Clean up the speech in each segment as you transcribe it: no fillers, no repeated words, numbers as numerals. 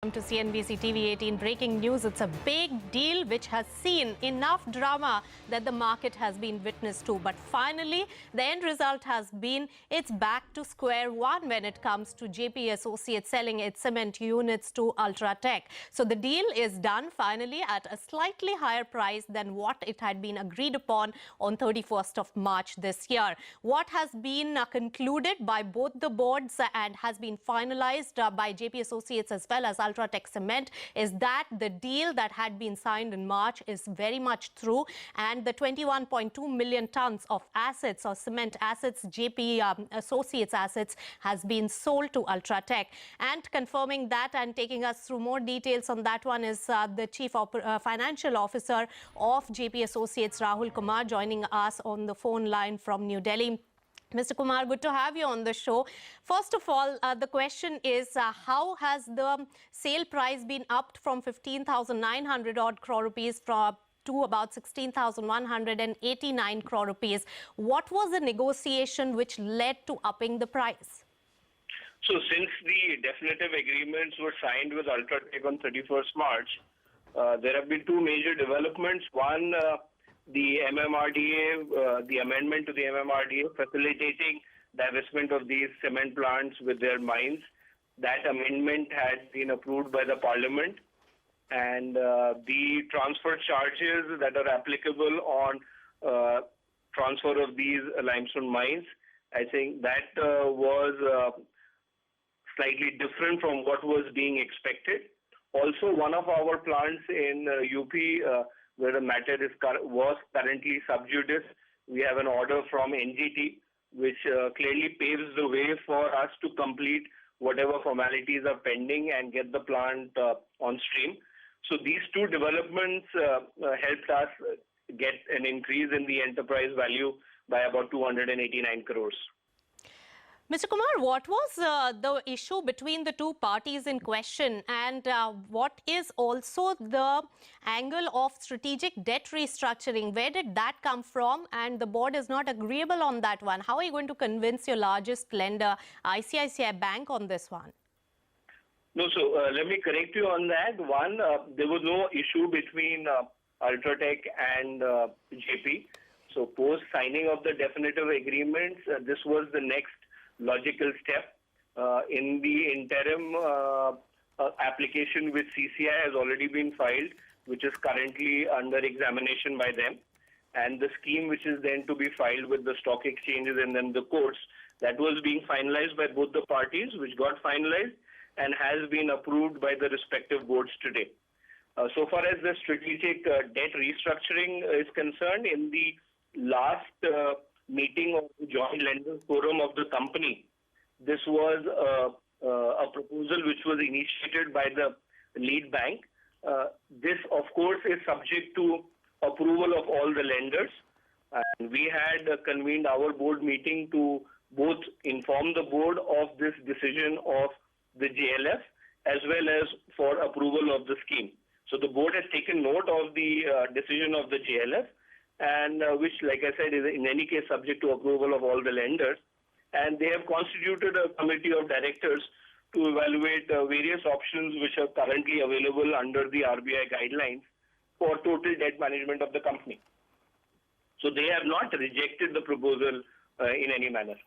To CNBC TV18 breaking news. It's a big deal which has seen enough drama that the market has been witness to. But finally, the end result has been it's back to square one when it comes to JP Associates selling its cement units to UltraTech. So the deal is done finally at a slightly higher price than what it had been agreed upon on 31st of March this year. What has been concluded by both the boards and has been finalized by JP Associates as well as UltraTech Cement is that the deal that had been signed in March is very much through, and the 21.2 million tons of assets or cement assets, JP Associates assets, has been sold to UltraTech. And confirming that and taking us through more details on that one is the Chief Financial Officer of JP Associates, Rahul Kumar, joining us on the phone line from New Delhi. Mr. Kumar, good to have you on the show. First of all, the question is, how has the sale price been upped from 15,900 odd crore rupees to about 16,189 crore rupees? What was the negotiation which led to upping the price? So since the definitive agreements were signed with UltraTech on 31st March, there have been two major developments. One, the MMRDA, the amendment to the MMRDA facilitating divestment of these cement plants with their mines. That amendment had been approved by the Parliament, and the transfer charges that are applicable on transfer of these limestone mines, I think that was slightly different from what was being expected. Also, one of our plants in UP, where the matter was currently sub judice, we have an order from NGT, which clearly paves the way for us to complete whatever formalities are pending and get the plant on stream. So these two developments helped us get an increase in the enterprise value by about 289 crores. Mr. Kumar, what was the issue between the two parties in question, and what is also the angle of strategic debt restructuring? Where did that come from? And the board is not agreeable on that one. How are you going to convince your largest lender, ICICI Bank, on this one? No, so let me correct you on that. One, there was no issue between UltraTech and JP. So post signing of the definitive agreements, this was the next logical step. In the interim, application with CCI has already been filed, which is currently under examination by them. And the scheme which is then to be filed with the stock exchanges and then the courts, that was being finalized by both the parties, which got finalized and has been approved by the respective boards today. So far as the strategic debt restructuring is concerned, in the last meeting of the joint lenders forum of the company, this was a proposal which was initiated by the lead bank. This, of course, is subject to approval of all the lenders. And we had convened our board meeting to both inform the board of this decision of the JLF as well as for approval of the scheme. So the board has taken note of the decision of the JLF, and which, like I said, is in any case subject to approval of all the lenders. And they have constituted a committee of directors to evaluate various options which are currently available under the RBI guidelines for total debt management of the company. So they have not rejected the proposal in any manner.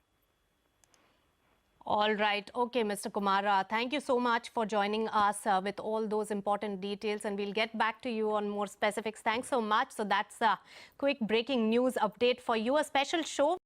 All right. Okay, Mr. Kumar, thank you so much for joining us with all those important details, and we'll get back to you on more specifics. Thanks so much. So that's a quick breaking news update for you, a special show.